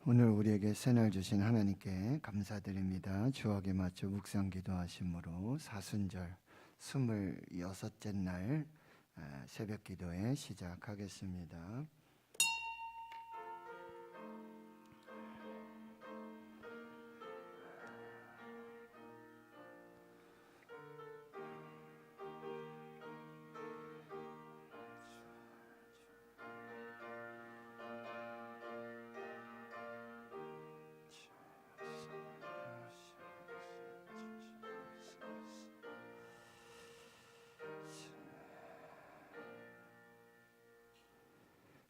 오늘 우리에게 새날 주신 하나님께 감사드립니다. 주옥에 맞춰 묵상 기도하심으로 사순절 26째 날 새벽 기도에 시작하겠습니다.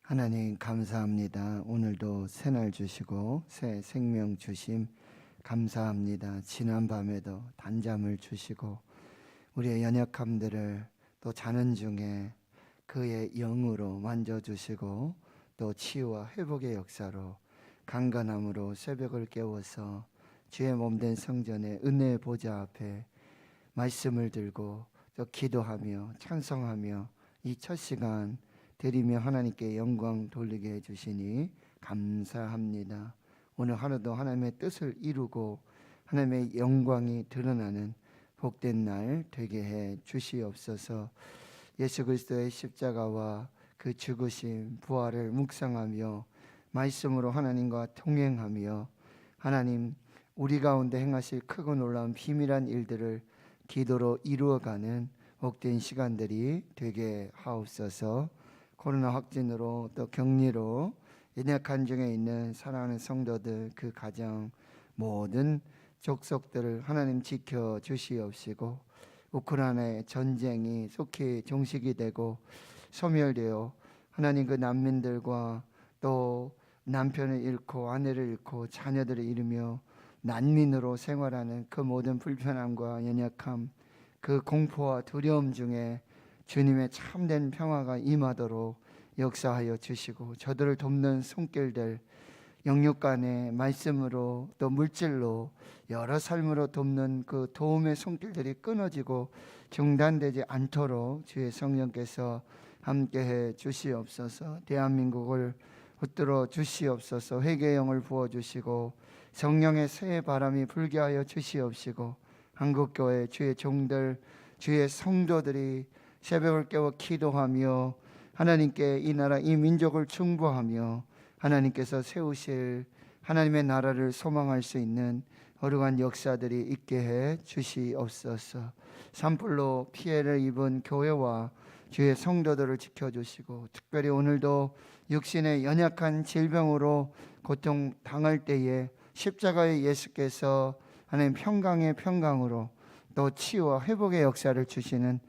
하나님 감사합니다. 오늘도 새날 주시고 새 생명 주심 감사합니다. 지난 밤에도 단잠을 주시고 우리의 연약함들을 또 자는 중에 그의 영으로 만져주시고 또 치유와 회복의 역사로 강건함으로 새벽을 깨워서 주의 몸된 성전의 은혜의 보좌 앞에 말씀을 들고 또 기도하며 찬송하며 이 첫 시간 드리며 하나님께 영광 돌리게 해주시니 감사합니다. 오늘 하루도 하나님의 뜻을 이루고 하나님의 영광이 드러나는 복된 날 되게 해 주시옵소서. 예수 그리스도의 십자가와 그 죽으심 부활을 묵상하며 말씀으로 하나님과 동행하며 하나님 우리 가운데 행하실 크고 놀라운 비밀한 일들을 기도로 이루어가는 복된 시간들이 되게 하옵소서. 코로나 확진으로 또 격리로 연약한 중에 있는 사랑하는 성도들 그 가정 모든 족속들을 하나님 지켜 주시옵시고 우크라이나의 전쟁이 속히 종식이 되고 소멸되어 하나님 그 난민들과 또 남편을 잃고 아내를 잃고 자녀들을 잃으며 난민으로 생활하는 그 모든 불편함과 연약함 그 공포와 두려움 중에 주님의 참된 평화가 임하도록 역사하여 주시고 저들을 돕는 손길들 영육 간의 말씀으로 또 물질로 여러 삶으로 돕는 그 도움의 손길들이 끊어지고 중단되지 않도록 주의 성령께서 함께해 주시옵소서. 대한민국을 붙들어 주시옵소서. 회개의 영을 부어주시고 성령의 새 바람이 불게 하여 주시옵시고 한국교회 주의 종들 주의 성도들이 새벽을 깨워 기도하며 하나님께 이 나라 이 민족을 충보하며 하나님께서 세우실 하나님의 나라를 소망할 수 있는 거룩한 역사들이 있게 해 주시옵소서. 산불로 피해를 입은 교회와 주의 성도들을 지켜주시고 특별히 오늘도 육신의 연약한 질병으로 고통당할 때에 십자가의 예수께서 하나님 평강의 평강으로 또 치유와 회복의 역사를 주시는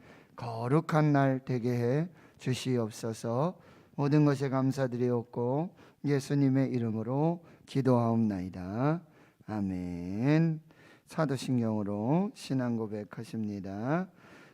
거룩한 날 되게 해 주시옵소서. 모든 것에 감사드리옵고 예수님의 이름으로 기도하옵나이다. 아멘. 사도신경으로 신앙 고백하십니다.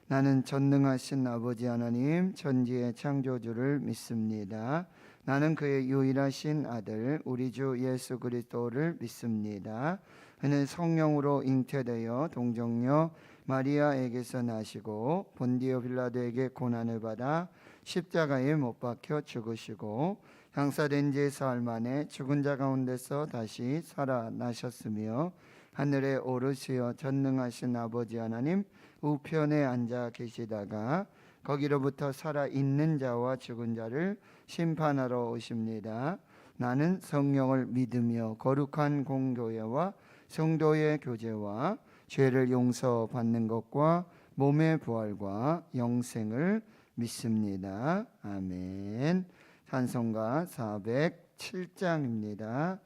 나는 전능하신 아버지 하나님 전지의 창조주를 믿습니다. 나는 그의 유일하신 아들 우리 주 예수 그리스도를 믿습니다. 그는 성령으로 잉태되어 동정녀 마리아에게서 나시고 본디오 빌라도에게 고난을 받아 십자가에 못 박혀 죽으시고 장사된 지 사흘 만에 죽은 자 가운데서 다시 살아나셨으며 하늘에 오르시어 전능하신 아버지 하나님 우편에 앉아 계시다가 거기로부터 살아있는 자와 죽은 자를 심판하러 오십니다. 나는 성령을 믿으며 거룩한 공교회와 성도의 교제와 죄를 용서받는 것과 몸의 부활과 영생을 믿습니다. 아멘. 찬송가 407장입니다.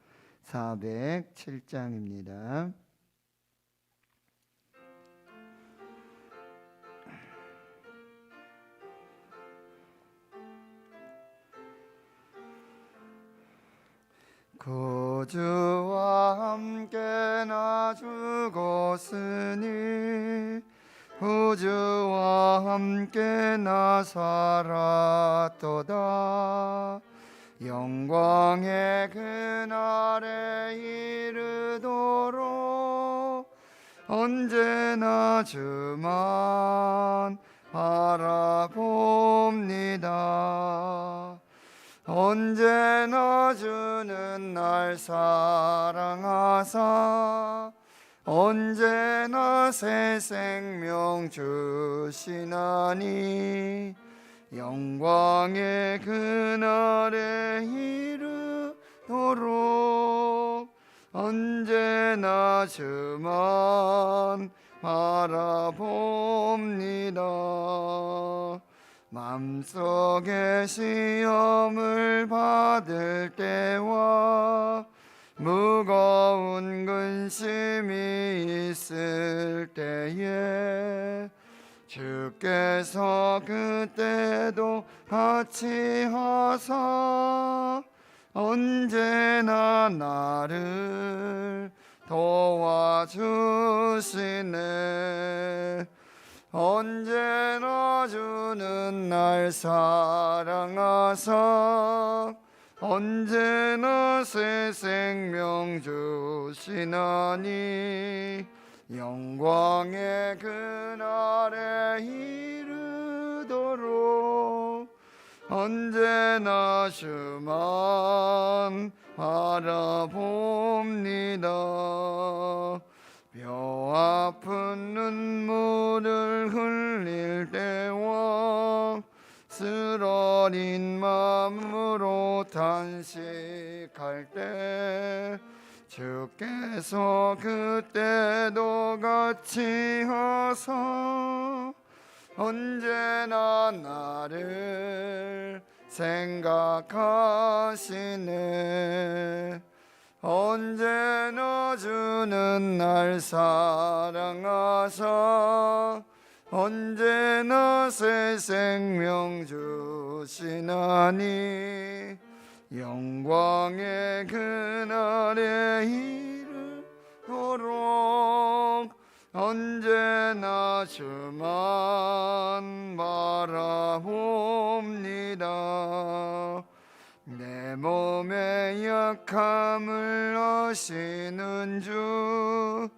407장입니다. 구주와 함께 나 죽었으니 구주와 함께 나 살았도다. 영광의 그날에 이르도록 언제나 주만 바라봅니다. 언제나 주는 날 사랑하사 언제나 새 생명 주시나니 영광의 그날에 이르도록 언제나 주만 바라봅니다. 맘속에 시험을 받을 때와 무거운 근심이 있을 때에 주께서 그때도 같이 하사 언제나 나를 도와주시네. 언제나 주는 날 사랑하사 언제나 새 생명 주시나니 영광의 그날에 이르도록 언제나 주만 바라봅니다. 뼈 아픈 눈물을 흘릴 때와 쓰러린 마음으로 탄식할 때 주께서 그때도 같이 하사 언제나 나를 생각하시네. 언제나 주는 날 사랑하사 언제나 새 생명 주시나니 영광의 그날에 이르도록 언제나 주만 바라봅니다. 내 몸의 약함을 아시는 주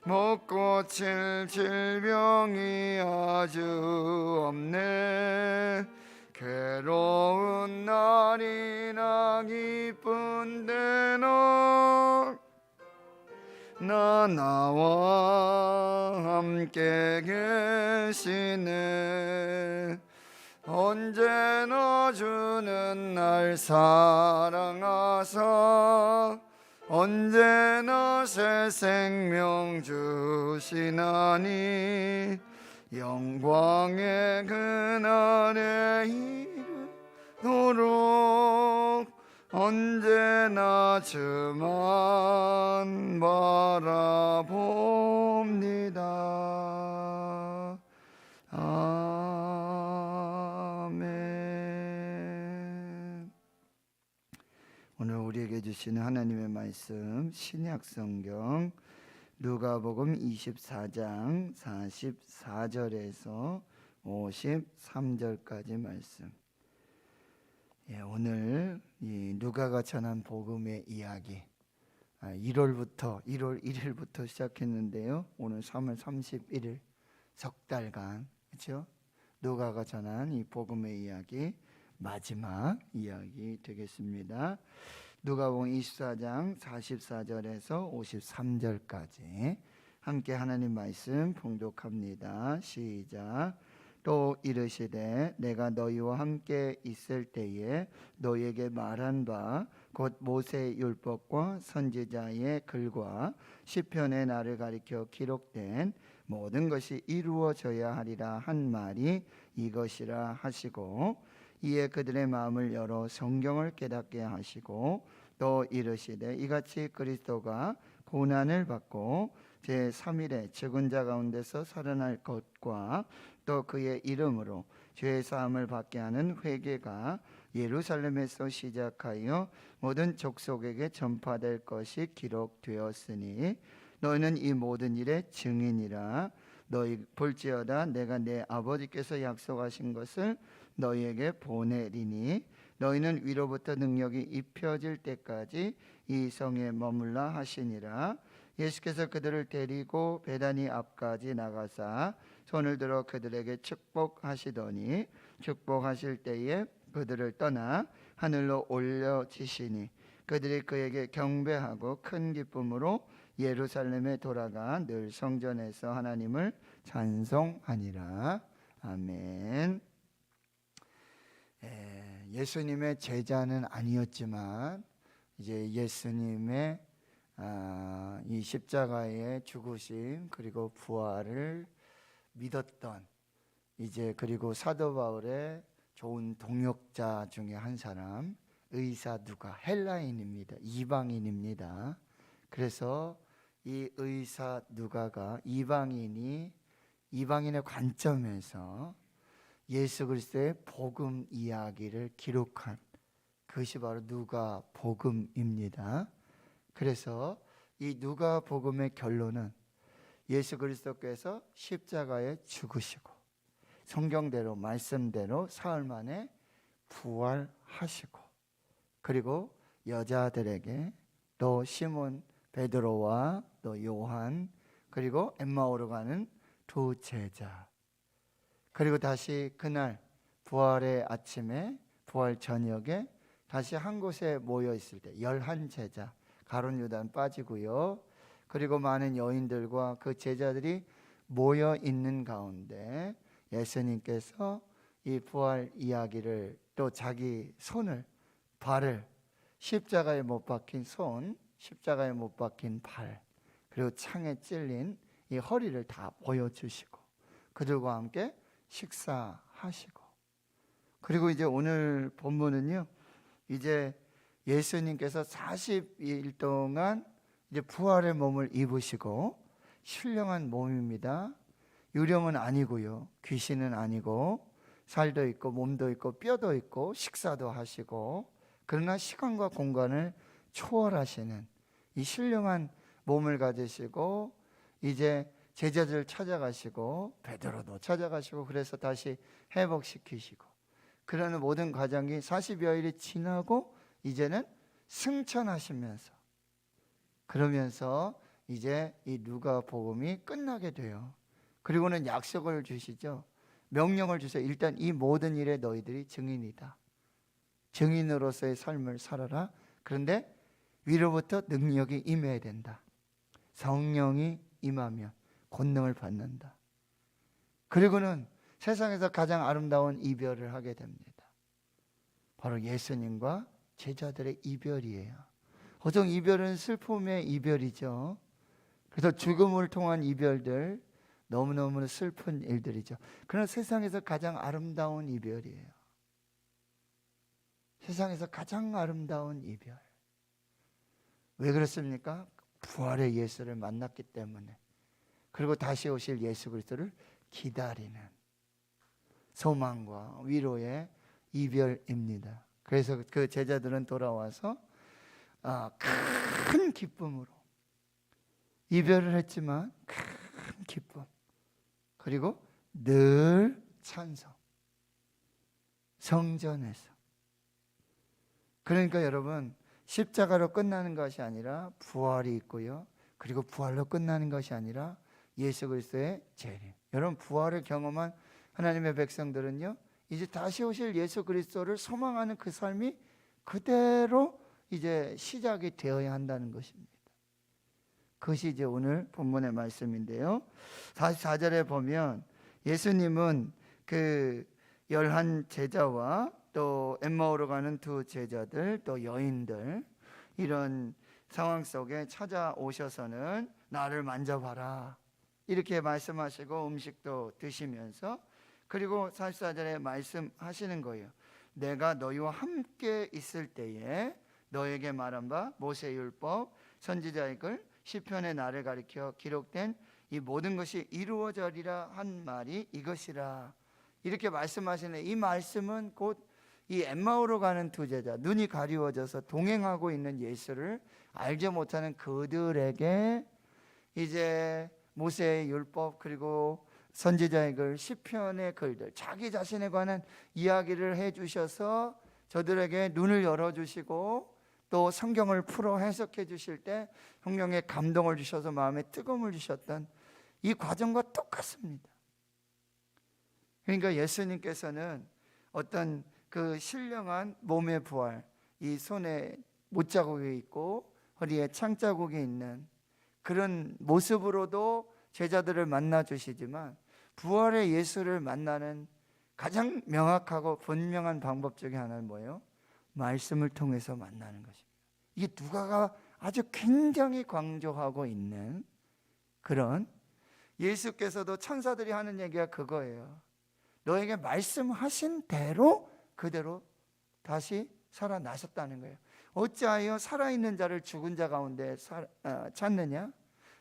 못 고칠 질병이 아주 없네. 괴로운 날이나 기쁜 때나 나와 함께 계시네. 언제나 주는 날 사랑하사 언제나 새 생명 주시나니 영광의 그날에 이르도록 언제나 주만 바라봅니다. 아멘. 오늘 우리에게 주시는 하나님의 말씀 신약 성경 누가복음 24장 44절에서 53절까지 말씀. 오늘 이 누가가 전한 복음의 이야기 1월 1일부터 시작했는데요. 오늘 3월 31일 석 달간 그렇죠? 누가가 전한 이 복음의 이야기 마지막 이야기 되겠습니다. 누가복음 24장 44절에서 53절까지 함께 하나님 말씀 봉독합니다. 시작. 또 이르시되 내가 너희와 함께 있을 때에 너희에게 말한 바 곧 모세의 율법과 선지자의 글과 시편의 나를 가리켜 기록된 모든 것이 이루어져야 하리라 한 말이 이것이라 하시고 이에 그들의 마음을 열어 성경을 깨닫게 하시고 또 이르시되 이같이 그리스도가 고난을 받고 제3일에 죽은 자 가운데서 살아날 것과 또 그의 이름으로 죄 사함을 받게 하는 회개가 예루살렘에서 시작하여 모든 족속에게 전파될 것이 기록되었으니 너희는 이 모든 일의 증인이라. 너희 볼지어다 내가 내 아버지께서 약속하신 것을 너희에게 보내리니 너희는 위로부터 능력이 입혀질 때까지 이 성에 머물라 하시니라. 예수께서 그들을 데리고 베다니 앞까지 나가사 손을 들어 그들에게 축복하시더니 축복하실 때에 그들을 떠나 하늘로 올려지시니 그들이 그에게 경배하고 큰 기쁨으로 예루살렘에 돌아가 늘 성전에서 하나님을 찬송하니라. 아멘. 예수님의 제자는 아니었지만 이제 예수님의 이 십자가의 죽으심 그리고 부활을 믿었던 이제 그리고 사도 바울의 좋은 동역자 중에 한 사람 의사 누가 헬라인입니다. 이방인입니다. 그래서 이 의사 누가가 이방인의 관점에서 예수 그리스도의 복음 이야기를 기록한 그것이 바로 누가 복음입니다. 그래서 이 누가 복음의 결론은 예수 그리스도께서 십자가에 죽으시고 성경대로 말씀대로 사흘 만에 부활하시고 그리고 여자들에게 또 시몬 베드로와 또 요한 그리고 엠마오로 가는 두 제자 그리고 다시 그날 부활의 아침에 부활 저녁에 다시 한 곳에 모여 있을 때 11제자 가룟 유다는 빠지고요. 그리고 많은 여인들과 그 제자들이 모여 있는 가운데 예수님께서 이 부활 이야기를 또 자기 손을 발을 십자가에 못 박힌 손, 십자가에 못 박힌 발 그리고 창에 찔린 이 허리를 다 보여주시고 그들과 함께 식사하시고 그리고 이제 오늘 본문은요 이제 예수님께서 40일 동안 이제 부활의 몸을 입으시고 신령한 몸입니다. 유령은 아니고요. 귀신은 아니고 살도 있고 몸도 있고 뼈도 있고 식사도 하시고 그러나 시간과 공간을 초월하시는 이 신령한 몸을 가지시고 이제 제자들 찾아가시고 베드로도 찾아가시고 그래서 다시 회복시키시고 그러는 모든 과정이 40여일이 지나고 이제는 승천하시면서 그러면서 이제 이 누가복음이 끝나게 돼요. 그리고는 약속을 주시죠. 명령을 주세요. 일단 이 모든 일에 너희들이 증인이다. 증인으로서의 삶을 살아라. 그런데 위로부터 능력이 임해야 된다. 성령이 임하면 권능을 받는다. 그리고는 세상에서 가장 아름다운 이별을 하게 됩니다. 바로 예수님과 제자들의 이별이에요. 보통 이별은 슬픔의 이별이죠. 그래서 죽음을 통한 이별들 너무너무 슬픈 일들이죠. 그러나 세상에서 가장 아름다운 이별이에요. 세상에서 가장 아름다운 이별. 왜 그렇습니까? 부활의 예수를 만났기 때문에 그리고 다시 오실 예수 그리스도를 기다리는 소망과 위로의 이별입니다. 그래서 그 제자들은 돌아와서 큰 기쁨으로 이별을 했지만 큰 기쁨 그리고 늘 찬송 성전에서 그러니까 여러분 십자가로 끝나는 것이 아니라 부활이 있고요. 그리고 부활로 끝나는 것이 아니라 예수 그리스도의 재림. 여러분 부활을 경험한 하나님의 백성들은요. 이제 다시 오실 예수 그리스도를 소망하는 그 삶이 그대로 이제 시작이 되어야 한다는 것입니다. 그것이 이제 오늘 본문의 말씀인데요. 44절에 보면 예수님은 그 11제자와 또 엠마오로 가는 두 제자들 또 여인들 이런 상황 속에 찾아오셔서는 나를 만져봐라 이렇게 말씀하시고 음식도 드시면서 그리고 44절에 말씀하시는 거예요. 내가 너희와 함께 있을 때에 너에게 말한 바 모세율법 선지자의 글 시편의 나를 가리켜 기록된 이 모든 것이 이루어져리라 한 말이 이것이라 이렇게 말씀하시는 이 말씀은 곧 이 엠마오로 가는 두 제자 눈이 가리워져서 동행하고 있는 예수를 알지 못하는 그들에게 이제 모세의 율법 그리고 선지자의 글 시편의 글들 자기 자신에 관한 이야기를 해주셔서 저들에게 눈을 열어주시고 또 성경을 풀어 해석해 주실 때 성경에 감동을 주셔서 마음에 뜨거움을 주셨던 이 과정과 똑같습니다. 그러니까 예수님께서는 어떤 그 신령한 몸의 부활, 이 손에 못자국이 있고 허리에 창자국이 있는 그런 모습으로도 제자들을 만나 주시지만, 부활의 예수를 만나는 가장 명확하고 분명한 방법 중에 하나는 뭐예요? 말씀을 통해서 만나는 것입니다. 이게 누가가 아주 굉장히 강조하고 있는 그런, 예수께서도 천사들이 하는 얘기가 그거예요. 너에게 말씀하신 대로 그대로 다시 살아나셨다는 거예요. 어찌하여 살아있는 자를 죽은 자 가운데 찾느냐?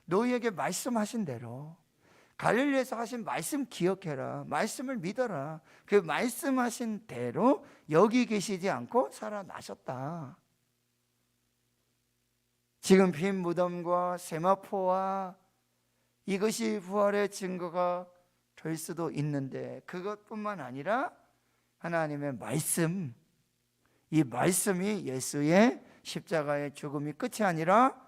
너희에게 말씀하신 대로, 갈릴리에서 하신 말씀 기억해라. 말씀을 믿어라. 그 말씀하신 대로 여기 계시지 않고 살아나셨다. 지금 빈 무덤과 세마포와 이것이 부활의 증거가 될 수도 있는데, 그것뿐만 아니라 하나님의 말씀, 이 말씀이 예수의 십자가의 죽음이 끝이 아니라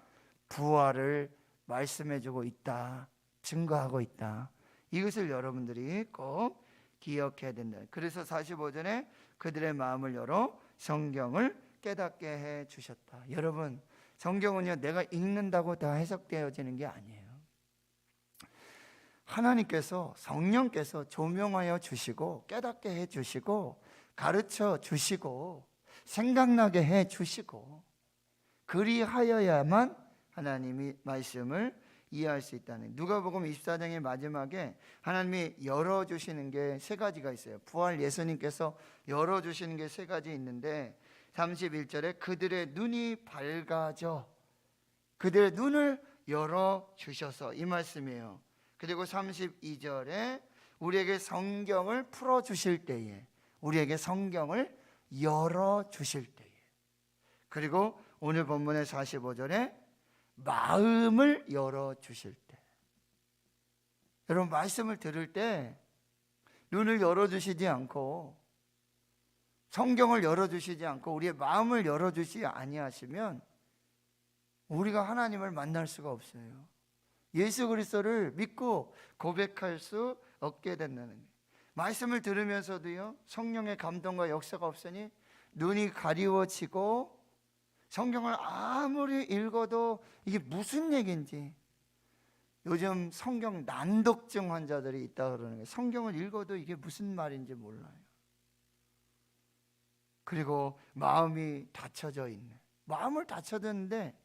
부활을 말씀해주고 있다, 증거하고 있다. 이것을 여러분들이 꼭 기억해야 된다. 그래서 45절에 그들의 마음을 열어 성경을 깨닫게 해 주셨다. 여러분, 성경은요, 내가 읽는다고 다 해석되어지는 게 아니에요. 하나님께서, 성령께서 조명하여 주시고 깨닫게 해 주시고 가르쳐 주시고 생각나게 해 주시고, 그리하여야만 하나님이 말씀을 이해할 수 있다는, 누가복음 24장의 마지막에 하나님이 열어주시는 게 세 가지가 있어요. 부활 예수님께서 열어주시는 게 세 가지 있는데, 31절에 그들의 눈이 밝아져, 그들의 눈을 열어주셔서, 이 말씀이에요. 그리고 32절에 우리에게 성경을 풀어주실 때에, 우리에게 성경을 열어주실 때에, 그리고 오늘 본문의 45절에 마음을 열어주실 때. 여러분, 말씀을 들을 때 눈을 열어주시지 않고, 성경을 열어주시지 않고 우리의 마음을 열어주시지 아니하시면 우리가 하나님을 만날 수가 없어요. 예수 그리스도를 믿고 고백할 수 없게 된다는 거예요. 말씀을 들으면서도요, 성령의 감동과 역사가 없으니 눈이 가리워지고, 성경을 아무리 읽어도 이게 무슨 얘기인지, 요즘 성경 난독증 환자들이 있다 그러는 거예요. 성경을 읽어도 이게 무슨 말인지 몰라요. 그리고 마음이 닫혀져 있네. 마음을 닫혀졌는데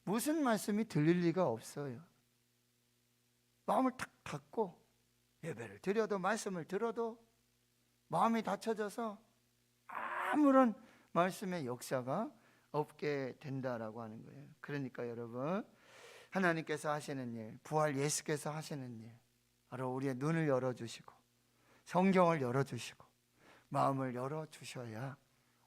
무슨 말씀이 들릴 리가 없어요. 마음을 탁 닫고 예배를 드려도, 말씀을 들어도 마음이 닫혀져서 아무런 말씀의 역사가 없게 된다라고 하는 거예요. 그러니까 여러분, 하나님께서 하시는 일, 부활 예수께서 하시는 일, 바로 우리의 눈을 열어주시고 성경을 열어주시고 마음을 열어주셔야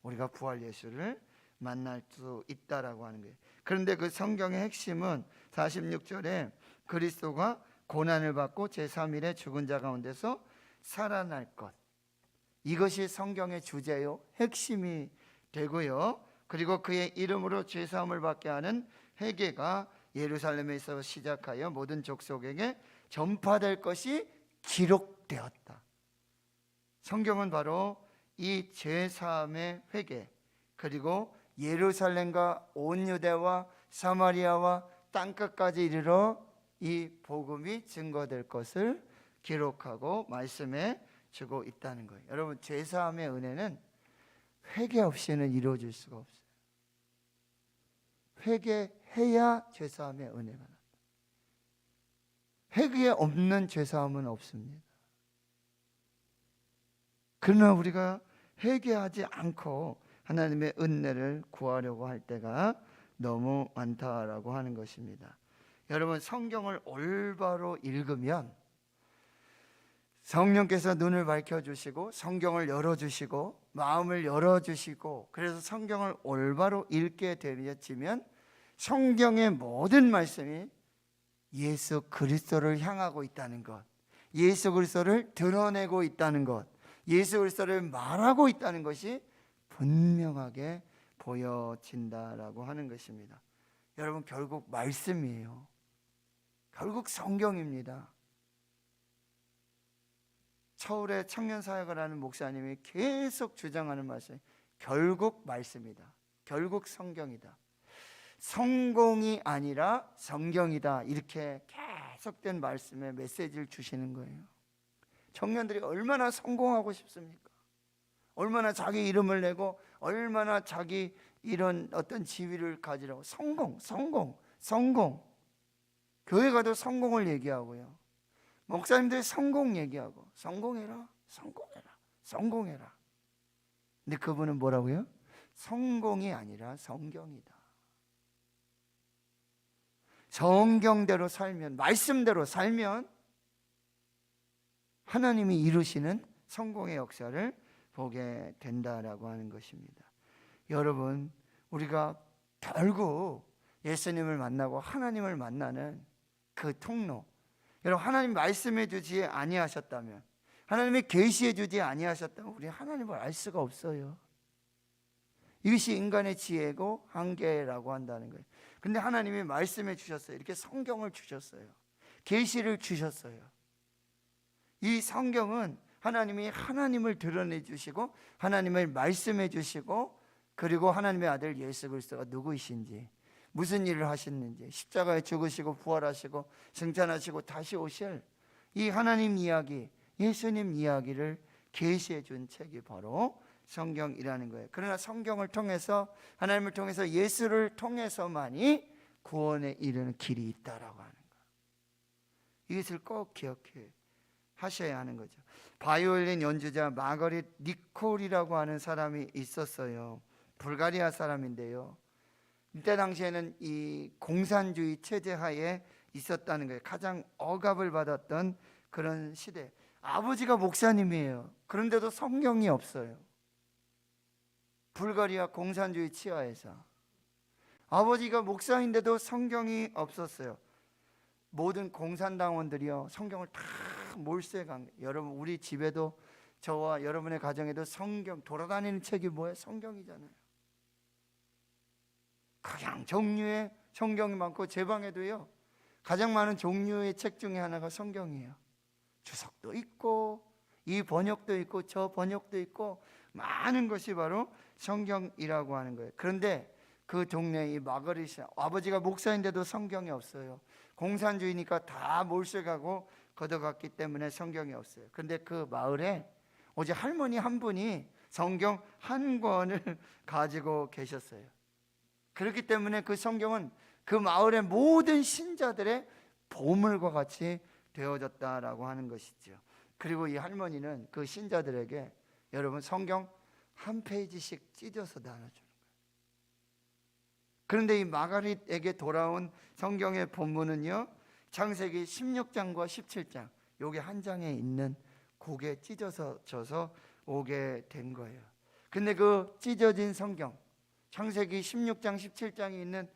우리가 부활 예수를 만날 수 있다라고 하는 거예요. 그런데 그 성경의 핵심은 46절에 그리스도가 고난을 받고 제3일에 죽은 자 가운데서 살아날 것, 이것이 성경의 주제요, 핵심이 되고요. 그리고 그의 이름으로 죄사함을 받게 하는 회개가 예루살렘에서 시작하여 모든 족속에게 전파될 것이 기록되었다. 성경은 바로 이 죄사함의 회개, 그리고 예루살렘과 온 유대와 사마리아와 땅끝까지 이르러 이 복음이 증거될 것을 기록하고 말씀해 주고 있다는 거예요. 여러분, 죄사함의 은혜는 회개 없이는 이루어질 수가 없어요. 회개해야 죄사함의 은혜가 난다. 회개 없는 죄사함은 없습니다. 그러나 우리가 회개하지 않고 하나님의 은혜를 구하려고 할 때가 너무 많다라고 하는 것입니다. 여러분, 성경을 올바로 읽으면 성령께서 눈을 밝혀주시고 성경을 열어주시고 마음을 열어주시고, 그래서 성경을 올바로 읽게 되어지면 성경의 모든 말씀이 예수 그리스도를 향하고 있다는 것, 예수 그리스도를 드러내고 있다는 것, 예수 그리스도를 말하고 있다는 것이 분명하게 보여진다라고 하는 것입니다. 여러분, 결국 말씀이에요. 결국 성경입니다. 서울의 청년 사역을 하는 목사님이 계속 주장하는 말씀이 결국 말씀이다. 결국 성경이다. 성공이 아니라 성경이다. 이렇게 계속된 말씀에 메시지를 주시는 거예요. 청년들이 얼마나 성공하고 싶습니까? 얼마나 자기 이름을 내고 얼마나 자기 이런 어떤 지위를 가지라고. 성공. 교회 가도 성공을 얘기하고요. 목사님들이 성공 얘기하고 성공해라. 근데 그분은 뭐라고요? 성공이 아니라 성경이다. 성경대로 살면, 말씀대로 살면 하나님이 이루시는 성공의 역사를 보게 된다라고 하는 것입니다. 여러분, 우리가 결국 예수님을 만나고 하나님을 만나는 그 통로, 여러분, 하나님 말씀해 주지 아니하셨다면, 하나님이 계시해 주지 아니하셨다면 우리 하나님을 알 수가 없어요. 이것이 인간의 지혜고 한계라고 한다는 거예요. 근데 하나님이 말씀해 주셨어요. 이렇게 성경을 주셨어요. 계시를 주셨어요. 이 성경은 하나님이 하나님을 드러내 주시고 하나님을 말씀해 주시고, 그리고 하나님의 아들 예수 그리스도가 누구이신지, 무슨 일을 하셨는지, 십자가에 죽으시고 부활하시고 승천하시고 다시 오실 이 하나님 이야기, 예수님 이야기를 계시해 준 책이 바로 성경이라는 거예요. 그러나 성경을 통해서, 하나님을 통해서, 예수를 통해서만이 구원에 이르는 길이 있다라고 하는 거예요. 이것을 꼭 기억해 하셔야 하는 거죠. 바이올린 연주자 마거릿 니콜이라고 하는 사람이 있었어요. 불가리아 사람인데요. 이때 당시에는 이 공산주의 체제 하에 있었다는 거예요. 가장 억압을 받았던 그런 시대. 아버지가 목사님이에요. 그런데도 성경이 없어요. 불가리아 공산주의 치하에서 아버지가 목사인데도 성경이 없었어요. 모든 공산당원들이요, 성경을 다 몰수해간 거예요. 여러분, 우리 집에도, 저와 여러분의 가정에도 성경, 돌아다니는 책이 뭐예요? 성경이잖아요. 가장 종류의 성경이 많고, 제 방에도요 가장 많은 종류의 책 중에 하나가 성경이에요. 주석도 있고 이 번역도 있고 저 번역도 있고 많은 것이 바로 성경이라고 하는 거예요. 그런데 그 동네에 이 마거릿이, 아버지가 목사인데도 성경이 없어요. 공산주의니까 다 몰수가고 걷어갔기 때문에 성경이 없어요. 그런데 그 마을에 오직 할머니 한 분이 성경 한 권을 가지고 계셨어요. 그렇기 때문에 그 성경은 그 마을의 모든 신자들의 보물과 같이 되어졌다라고 하는 것이죠. 그리고 이 할머니는 그 신자들에게, 여러분, 성경 한 페이지씩 찢어서 나눠주는 거예요. 그런데 이 마가릿에게 돌아온 성경의 본문은요, 창세기 16장과 17장, 요게 한 장에 있는 곡에 찢어서 져서 오게 된 거예요. 근데 그 찢어진 성경, 창세기 16장 17장이 있는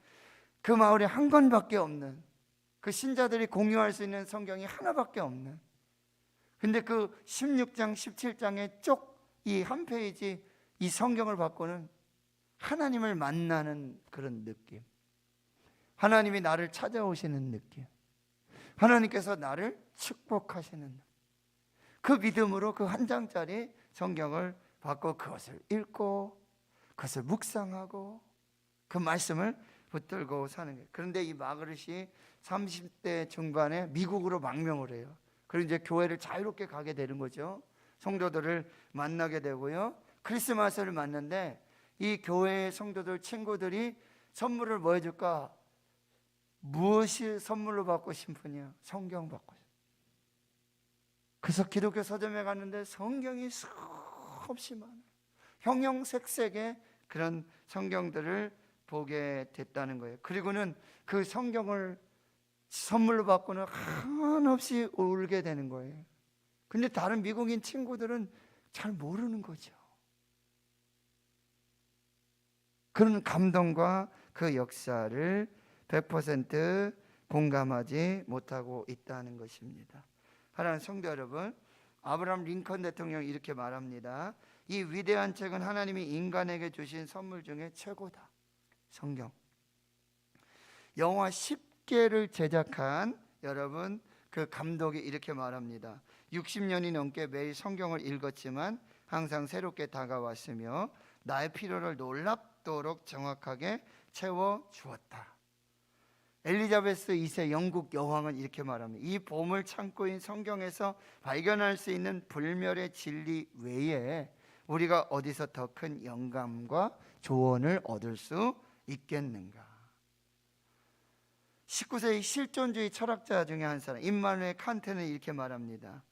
그 마을에 한 권밖에 없는, 그 신자들이 공유할 수 있는 성경이 하나밖에 없는, 근데 그 16장 17장의 쪽 이 한 페이지 이 성경을 받고는 하나님을 만나는 그런 느낌, 하나님이 나를 찾아오시는 느낌, 하나님께서 나를 축복하시는 그 믿음으로 그 한 장짜리 성경을 받고 그것을 읽고 그것을 묵상하고 그 말씀을 붙들고 사는 거예요. 그런데 이 마그릿이 30대 중반에 미국으로 망명을 해요. 그리고 이제 교회를 자유롭게 가게 되는 거죠. 성도들을 만나게 되고요. 크리스마스를 맞는데 이 교회의 성도들 친구들이 선물을 뭐 해줄까? 무엇이 선물로 받고 싶으냐? 성경 받고 싶어요. 그래서 기독교 서점에 갔는데 성경이 수없이 많아요. 형형색색의 그런 성경들을 보게 됐다는 거예요. 그리고는 그 성경을 선물로 받고는 한없이 울게 되는 거예요. 근데 다른 미국인 친구들은 잘 모르는 거죠. 그런 감동과 그 역사를 100% 공감하지 못하고 있다는 것입니다. 사랑하는 성도 여러분, 아브라함 링컨 대통령이 이렇게 말합니다. 이 위대한 책은 하나님이 인간에게 주신 선물 중에 최고다. 성경. 영화 10개를 제작한, 여러분, 그 감독이 이렇게 말합니다. 60년이 넘게 매일 성경을 읽었지만 항상 새롭게 다가왔으며 나의 필요를 놀랍도록 정확하게 채워 주었다. 엘리자베스 2세 영국 여왕은 이렇게 말합니다. 이 보물 창고인 성경에서 발견할 수 있는 불멸의 진리 외에 우리가 어디서 더 큰 영감과 조언을 얻을 수 있겠는가? 19세기 실존주의 철학자 중에 한 사람 임마누엘 칸트는 이렇게 말합니다.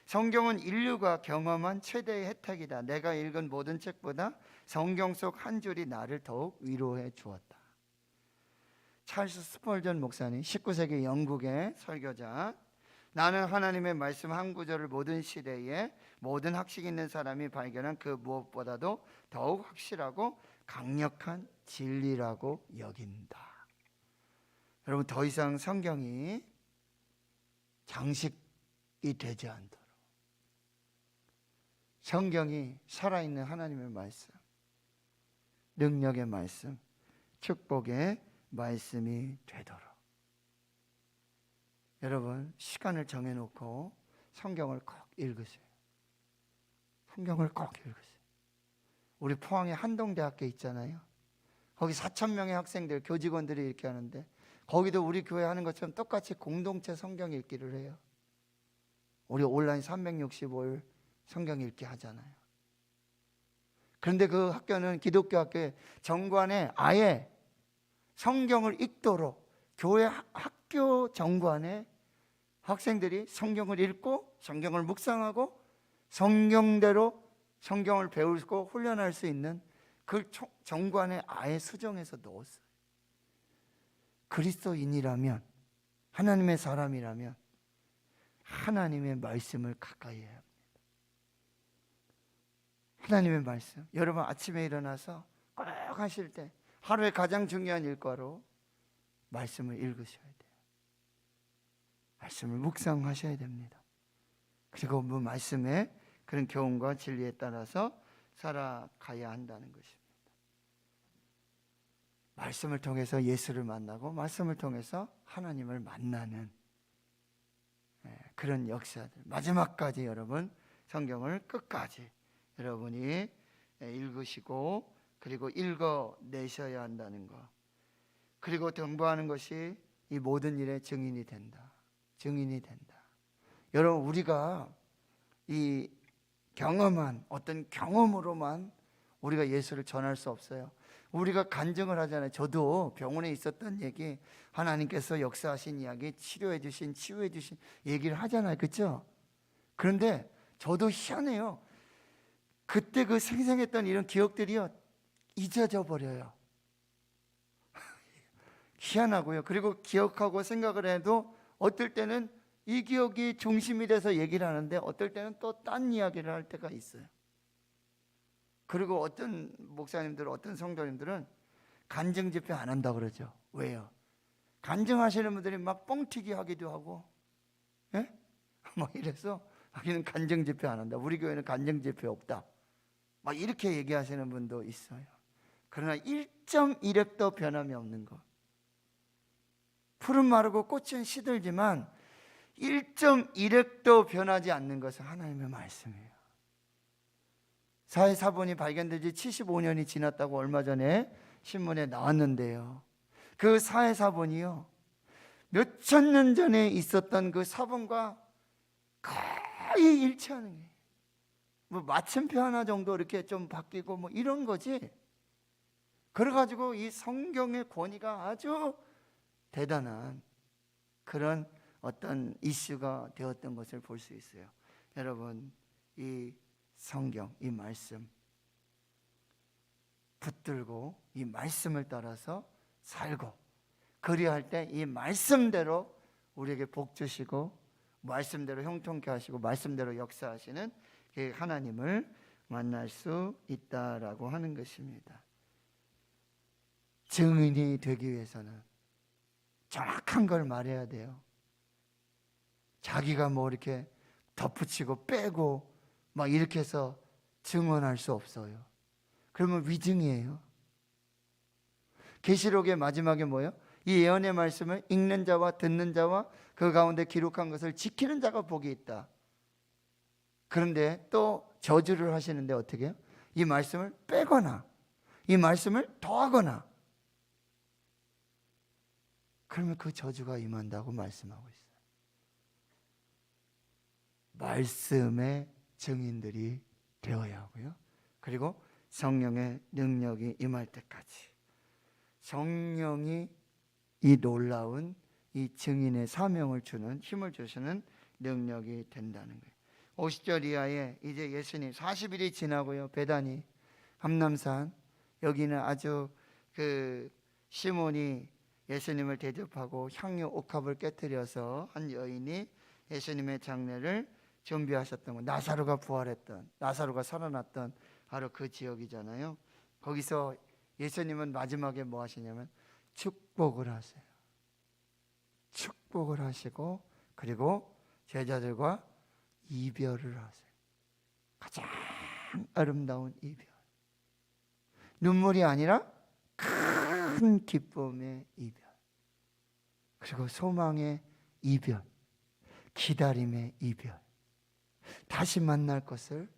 성경은 인류가 경험한 최대의 혜택이다. 내가 읽은 모든 책보다 성경 속 한 줄이 나를 더욱 위로해 주었다. 찰스 스펄전 목사님, 19세기 영국의 설교자. 나는 하나님의 말씀 한 구절을 모든 시대에 모든 학식 있는 사람이 발견한 그 무엇보다도 더욱 확실하고 강력한 진리라고 여긴다. 여러분, 더 이상 성경이 장식이 되지 않도록 성경이 살아있는 하나님의 말씀, 능력의 말씀, 축복의 말씀이 되도록 여러분 시간을 정해놓고 성경을 꼭 읽으세요. 성경을 꼭 읽으세요. 우리 포항에 한동대학교 있잖아요. 거기 4,000명의 학생들, 교직원들이 이렇게 하는데 거기도 우리 교회 하는 것처럼 똑같이 공동체 성경 읽기를 해요. 우리 온라인 365일 성경 읽기 하잖아요. 그런데 그 학교는 기독교 학교에 정관에 아예 성경을 읽도록 교회 학교 정관에 학생들이 성경을 읽고 성경을 묵상하고 성경대로 성경을 배우고 훈련할 수 있는 그 정관에 아예 수정해서 넣었어요. 그리스도인이라면, 하나님의 사람이라면 하나님의 말씀을 가까이 해야 합니다. 하나님의 말씀. 여러분 아침에 일어나서 꼭 하실 때 하루의 가장 중요한 일과로 말씀을 읽으셔야 돼요. 말씀을 묵상하셔야 됩니다. 그리고 그 말씀에 그런 교훈과 진리에 따라서 살아가야 한다는 것입니다. 말씀을 통해서 예수를 만나고 말씀을 통해서 하나님을 만나는 그런 역사들. 마지막까지 여러분 성경을 끝까지 여러분이 읽으시고 그리고 읽어내셔야 한다는 것. 그리고 공부하는 것이 이 모든 일의 증인이 된다. 증인이 된다. 여러분 우리가 이 경험한 어떤 경험으로만 우리가 예수를 전할 수 없어요. 우리가 간증을 하잖아요. 저도 병원에 있었던 얘기, 하나님께서 역사하신 이야기, 치료해 주신, 치유해 주신 얘기를 하잖아요. 그렇죠? 그런데 저도 희한해요. 그때 그 생생했던 이런 기억들이요 잊어져 버려요. 희한하고요. 그리고 기억하고 생각을 해도 어떨 때는 이 기억이 중심이 돼서 얘기를 하는데 어떨 때는 또 딴 이야기를 할 때가 있어요. 그리고 어떤 목사님들, 어떤 성도님들은 간증 집회 안 한다 그러죠. 왜요? 간증하시는 분들이 막 뻥튀기 하기도 하고, 예? 막 이래서 자기는 간증 집회 안 한다. 우리 교회는 간증 집회 없다. 막 이렇게 얘기하시는 분도 있어요. 그러나 1.1획도 변함이 없는 것. 풀은 마르고 꽃은 시들지만 1.1획도 변하지 않는 것은 하나님의 말씀이에요. 사해사본이 발견된 지 75년이 지났다고 얼마 전에 신문에 나왔는데요. 그 사해사본이요 몇천 년 전에 있었던 그 사본과 거의 일치하는 거예요. 뭐 마침표 하나 정도 이렇게 좀 바뀌고 뭐 이런 거지. 그래가지고 이 성경의 권위가 아주 대단한 그런 어떤 이슈가 되었던 것을 볼 수 있어요. 여러분 이 성경, 이 말씀 붙들고 이 말씀을 따라서 살고 그리할 때 이 말씀대로 우리에게 복 주시고 말씀대로 형통케 하시고 말씀대로 역사하시는 그 하나님을 만날 수 있다라고 하는 것입니다. 증인이 되기 위해서는 정확한 걸 말해야 돼요. 자기가 뭐 이렇게 덧붙이고 빼고 막 이렇게 해서 증언할 수 없어요. 그러면 위증이에요. 계시록의 마지막에 뭐예요? 이 예언의 말씀을 읽는 자와 듣는 자와 그 가운데 기록한 것을 지키는 자가 복이 있다. 그런데 또 저주를 하시는데 어떻게 해요? 이 말씀을 빼거나 이 말씀을 더하거나, 그러면 그 저주가 임한다고 말씀하고 있어요. 말씀의 증인들이 되어야 하고요. 그리고 성령의 능력이 임할 때까지 성령이 이 놀라운 이 증인의 사명을 주는, 힘을 주시는 능력이 된다는 거예요. 50절 이하에 이제 예수님 40일이 지나고요. 베다니 감람산, 여기는 아주 그 시몬이 예수님을 대접하고 향유 옥합을 깨뜨려서 한 여인이 예수님의 장례를 준비하셨던 거, 나사로가 부활했던, 나사로가 살아났던 바로 그 지역이잖아요. 거기서 예수님은 마지막에 뭐 하시냐면 축복을 하세요. 축복을 하시고 그리고 제자들과 이별을 하세요. 가장 아름다운 이별. 눈물이 아니라 큰 기쁨의 이별. 그리고 소망의 이별. 기다림의 이별. 다시 만날 것을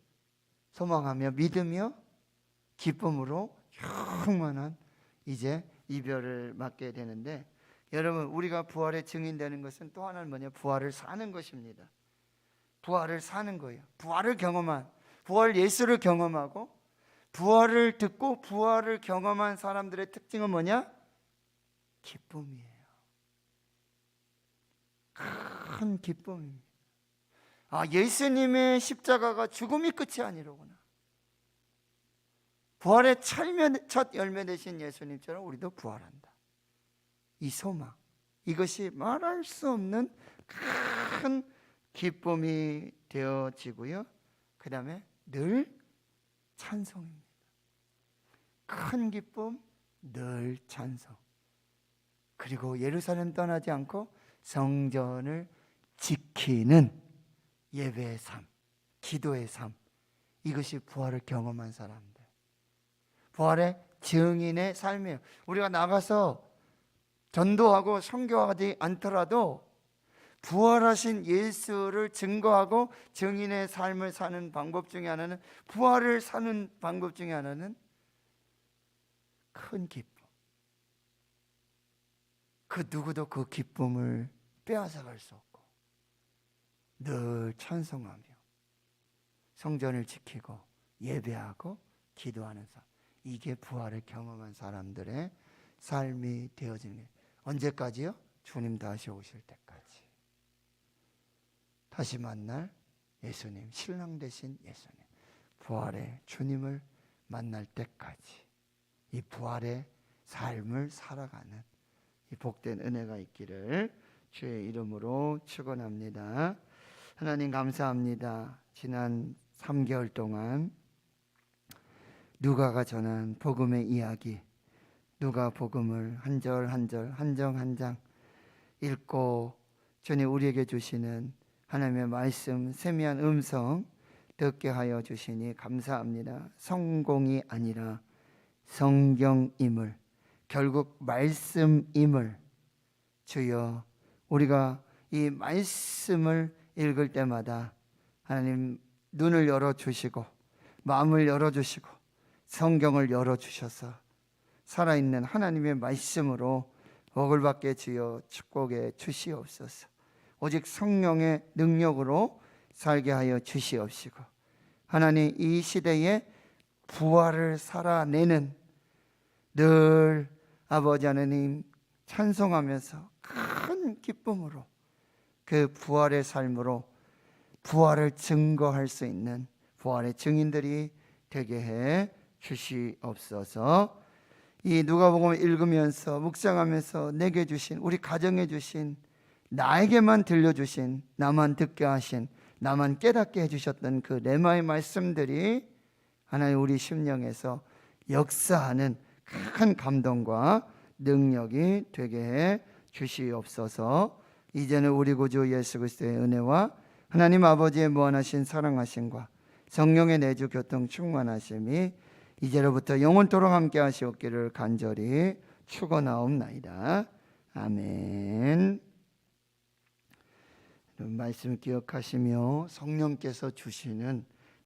소망하며 믿으며 기쁨으로 충만한 이제 이별을 맞게 되는데, 여러분, 우리가 부활의 증인되는 것은 또 하나는 뭐냐? 부활을 사는 것입니다. 부활을 사는 거예요. 부활을 경험한, 부활 예수를 경험하고 부활을 듣고 부활을 경험한 사람들의 특징은 뭐냐? 기쁨이에요. 큰 기쁨입니다. 아, 예수님의 십자가가 죽음이 끝이 아니로구나. 부활의 첫 열매 되신 예수님처럼 우리도 부활한다. 이 소망, 이것이 말할 수 없는 큰 기쁨이 되어지고요. 그 다음에 늘 찬송입니다. 큰 기쁨, 늘 찬송. 그리고 예루살렘 떠나지 않고 성전을 지키는 예배의 삶, 기도의 삶. 이것이 부활을 경험한 사람들, 부활의 증인의 삶이에요. 우리가 나가서 전도하고 선교하지 않더라도 부활하신 예수를 증거하고 증인의 삶을 사는 방법 중에 하나는, 부활을 사는 방법 중에 하나는 큰 기쁨. 그 누구도 그 기쁨을 빼앗아갈 수 없고 늘 찬송하며 성전을 지키고 예배하고 기도하는 삶. 이게 부활을 경험한 사람들의 삶이 되어지는 거예요. 언제까지요? 주님 다시 오실 때까지. 다시 만날 예수님, 신랑 되신 예수님, 부활의 주님을 만날 때까지 이 부활의 삶을 살아가는 이 복된 은혜가 있기를 주의 이름으로 축원합니다. 하나님 감사합니다. 지난 3개월 동안 누가가 전한 복음의 이야기, 누가 복음을 한 절 한 절, 한 장 한 장 읽고 주님 우리에게 주시는 하나님의 말씀, 세미한 음성 듣게 하여 주시니 감사합니다. 성공이 아니라 성경임을, 결국 말씀임을 주여, 우리가 이 말씀을 읽을 때마다 하나님 눈을 열어주시고 마음을 열어주시고 성경을 열어주셔서 살아있는 하나님의 말씀으로 복을 받게 주여 축복해 주시옵소서. 오직 성령의 능력으로 살게 하여 주시옵시고, 하나님 이 시대에 부활을 살아내는 늘 아버지 하나님 찬송하면서 큰 기쁨으로 그 부활의 삶으로 부활을 증거할 수 있는 부활의 증인들이 되게 해 주시옵소서. 이 누가복음을 읽으면서 묵상하면서 내게 주신, 우리 가정에 주신, 나에게만 들려주신, 나만 듣게 하신, 나만 깨닫게 해주셨던 그 레마의 말씀들이 하나님 우리 심령에서 역사하는 큰 감동과 능력이 되게 해 주시옵소서. 이제는 우리 구주 예수 그리스도의 은혜와 하나님 아버지의 무한하신 사랑하심과 성령의 내주 교통 충만하심이 이제로부터 영원토록 함께 하시옵기를 간절히 축원하옵나이다. 아멘. 말씀 기억하시며 성령께서 주시는